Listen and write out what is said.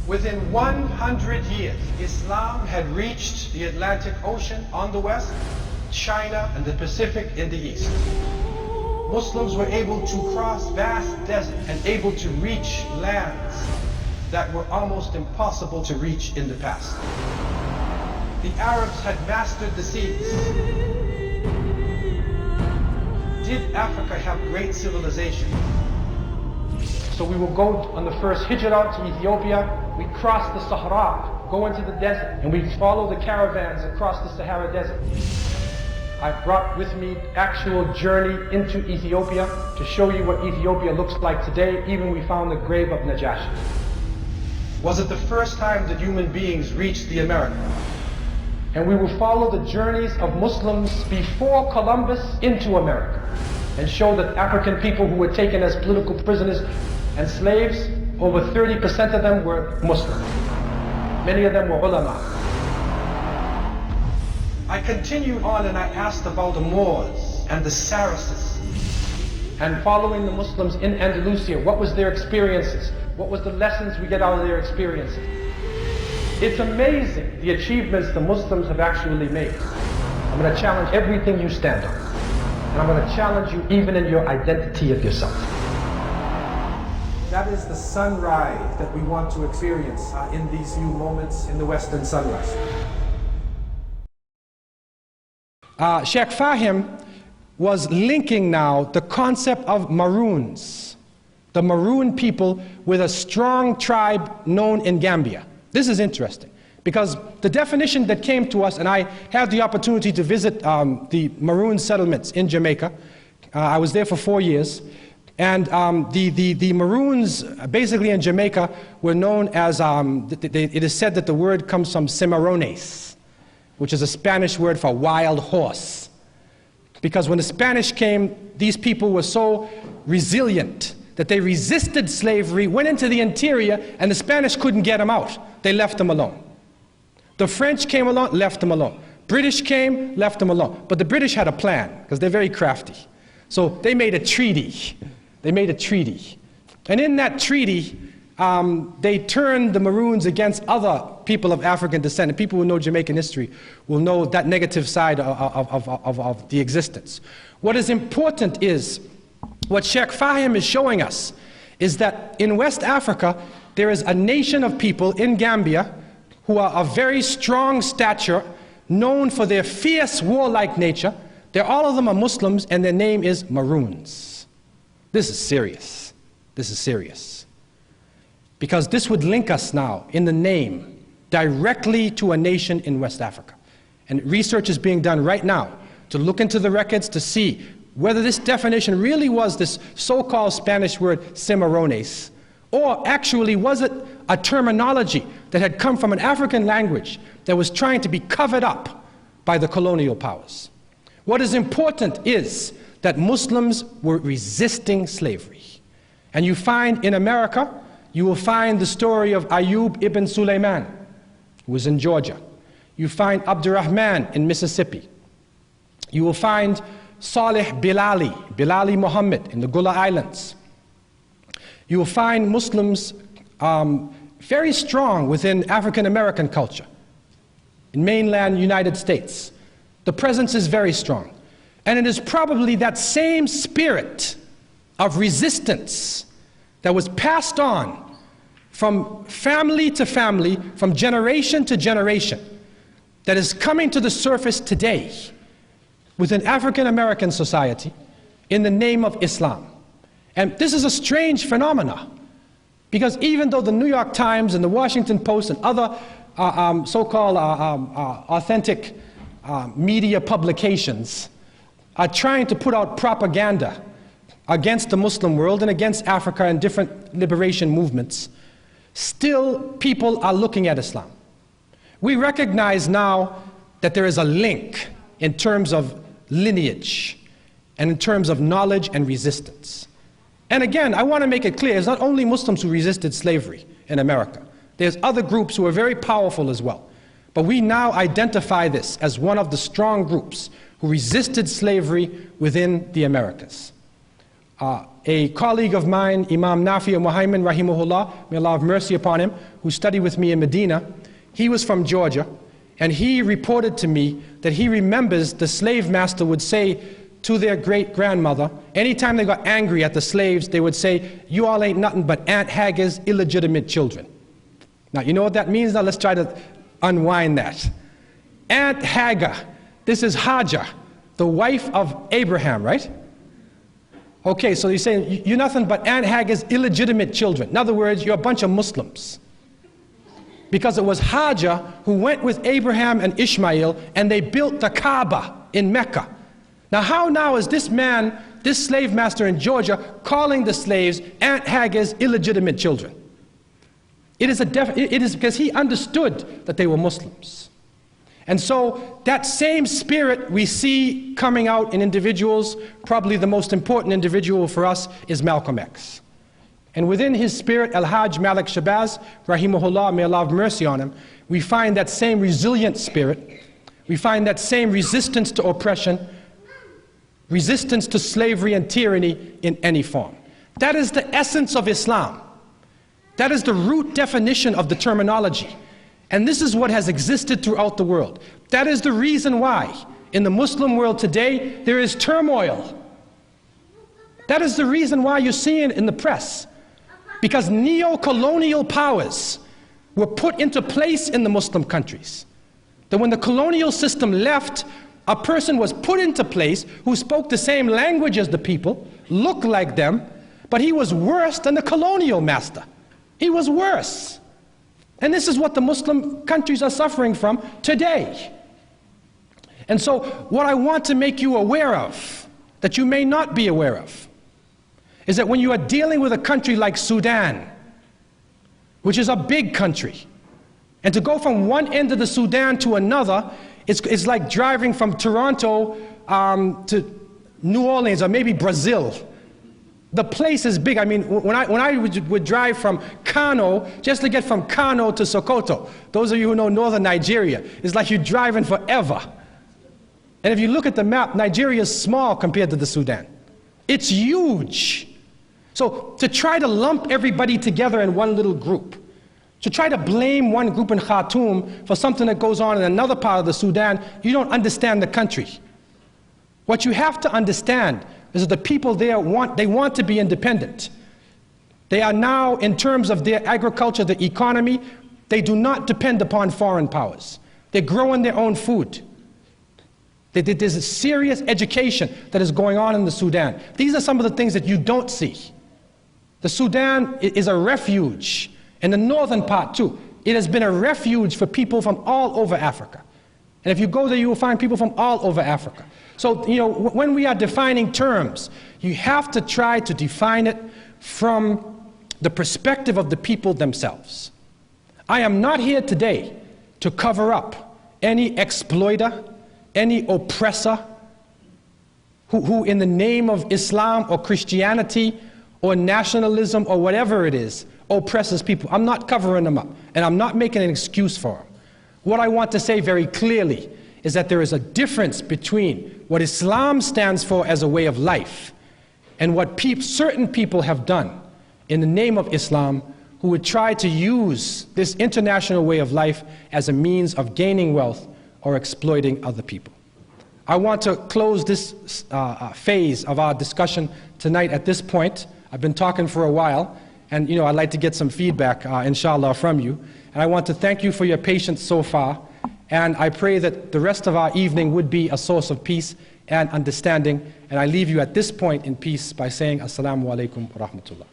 Within 100 years, Islam had reached the Atlantic Ocean on the west, China and the Pacific in the east. Muslims were able to cross vast deserts and able to reach lands that were almost impossible to reach in the past. The Arabs had mastered the seas. Did Africa have great civilization? So we will go on the first hijrah to Ethiopia. We cross the Sahara, go into the desert, and we follow the caravans across the Sahara Desert. I brought with me actual journey into Ethiopia to show you what Ethiopia looks like today. Even we found the grave of Najashi. Was it the first time that human beings reached the Americas? And we will follow the journeys of Muslims before Columbus into America and show that African people who were taken as political prisoners and slaves, over 30% of them were Muslim. Many of them were ulama. I continued on and I asked about the Moors and the Saracens. And following the Muslims in Andalusia, what was their experiences? What was the lessons we get out of their experiences? It's amazing the achievements the Muslims have actually made. I'm going to challenge everything you stand on. And I'm going to challenge you even in your identity of yourself. That is the sunrise that we want to experience in these few moments in the Western sunrise. Sheikh Fahim was linking now the concept of Maroons, the Maroon people, with a strong tribe known in Gambia. This is interesting because the definition that came to us, and I had the opportunity to visit the Maroon settlements in Jamaica. I was there for 4 years. And the Maroons, basically in Jamaica, were known as, it is said that the word comes from cimarrones, which is a Spanish word for wild horse. Because when the Spanish came, these people were so resilient that they resisted slavery, went into the interior, and the Spanish couldn't get them out. They left them alone. The French came along, left them alone. British came, left them alone. But the British had a plan, because they're very crafty. So they made a treaty. They made a treaty. And in that treaty, they turned the Maroons against other people of African descent. And people who know Jamaican history will know that negative side of the existence. What is important is, what Sheikh Fahim is showing us, is that in West Africa, there is a nation of people in Gambia who are of very strong stature, known for their fierce warlike nature. All of them are Muslims, and their name is Maroons. This is serious. This is serious. Because this would link us now, in the name, directly to a nation in West Africa. And research is being done right now to look into the records to see whether this definition really was this so-called Spanish word cimarrones, or actually was it a terminology that had come from an African language that was trying to be covered up by the colonial powers. What is important is that Muslims were resisting slavery. And you find in America, you will find the story of Ayub ibn Sulaiman, who was in Georgia. You find Abdurrahman in Mississippi. You will find Saleh Bilali Muhammad in the Gula Islands. You will find Muslims very strong within African American culture. In mainland United States, the presence is very strong. And it is probably that same spirit of resistance that was passed on from family to family, from generation to generation, that is coming to the surface today within African American society in the name of Islam. And this is a strange phenomenon, because even though the New York Times and the Washington Post and other so-called authentic media publications are trying to put out propaganda against the Muslim world and against Africa and different liberation movements, still people are looking at Islam. We recognize now that there is a link in terms of lineage and in terms of knowledge and resistance. And again, I want to make it clear, it's not only Muslims who resisted slavery in America. There's other groups who are very powerful as well. But we now identify this as one of the strong groups who resisted slavery within the Americas. A colleague of mine, Imam Nafi al-Muhaymin, rahimahullah, may Allah have mercy upon him, who studied with me in Medina, he was from Georgia, and he reported to me that he remembers the slave master would say to their great-grandmother, anytime they got angry at the slaves, they would say, "You all ain't nothing but Aunt Hagar's illegitimate children." Now, you know what that means? Now let's try to unwind that. Aunt Hagar, this is Hajar, the wife of Abraham, right? Okay, so he's saying, you're nothing but Aunt Hagar's illegitimate children. In other words, you're a bunch of Muslims. Because it was Hajar who went with Abraham and Ishmael, and they built the Kaaba in Mecca. Now how now is this man, this slave master in Georgia, calling the slaves Aunt Hagar's illegitimate children? It is because he understood that they were Muslims. And so that same spirit we see coming out in individuals. Probably the most important individual for us is Malcolm X. And within his spirit, Al-Hajj Malik Shabazz, rahimahullah, may Allah have mercy on him, we find that same resilient spirit. We find that same resistance to oppression, resistance to slavery and tyranny in any form. That is the essence of Islam. That is the root definition of the terminology. And this is what has existed throughout the world. That is the reason why in the Muslim world today there is turmoil. That is the reason why you're seeing it in the press. Because neo-colonial powers were put into place in the Muslim countries. That when the colonial system left, a person was put into place who spoke the same language as the people, looked like them, but he was worse than the colonial master. He was worse. And this is what the Muslim countries are suffering from today. And so what I want to make you aware of, that you may not be aware of, is that when you are dealing with a country like Sudan, which is a big country, and to go from one end of the Sudan to another, it's like driving from Toronto to New Orleans or maybe Brazil. The place is big. I mean, when I would drive from Kano, just to get from Kano to Sokoto, those of you who know northern Nigeria, it's like you're driving forever. And if you look at the map, Nigeria is small compared to the Sudan. It's huge. So to try to lump everybody together in one little group, to try to blame one group in Khartoum for something that goes on in another part of the Sudan, you don't understand the country. What you have to understand is that the people there want to be independent. They are now, in terms of their agriculture, the economy, they do not depend upon foreign powers. They're growing their own food. There's a serious education that is going on in the Sudan. These are some of the things that you don't see. The Sudan is a refuge, and the northern part too. It has been a refuge for people from all over Africa. And if you go there, you will find people from all over Africa. So, you know, when we are defining terms, you have to try to define it from the perspective of the people themselves. I am not here today to cover up any exploiter, any oppressor who in the name of Islam or Christianity or nationalism or whatever it is, oppresses people. I'm not covering them up, and I'm not making an excuse for them. What I want to say very clearly is that there is a difference between what Islam stands for as a way of life and what certain people have done in the name of Islam, who would try to use this international way of life as a means of gaining wealth or exploiting other people. I want to close this phase of our discussion tonight at this point. I've been talking for a while, and you know, I'd like to get some feedback, inshallah, from you. And I want to thank you for your patience so far, and I pray that the rest of our evening would be a source of peace and understanding. And I leave you at this point in peace by saying Assalamu alaikum wa rahmatullah.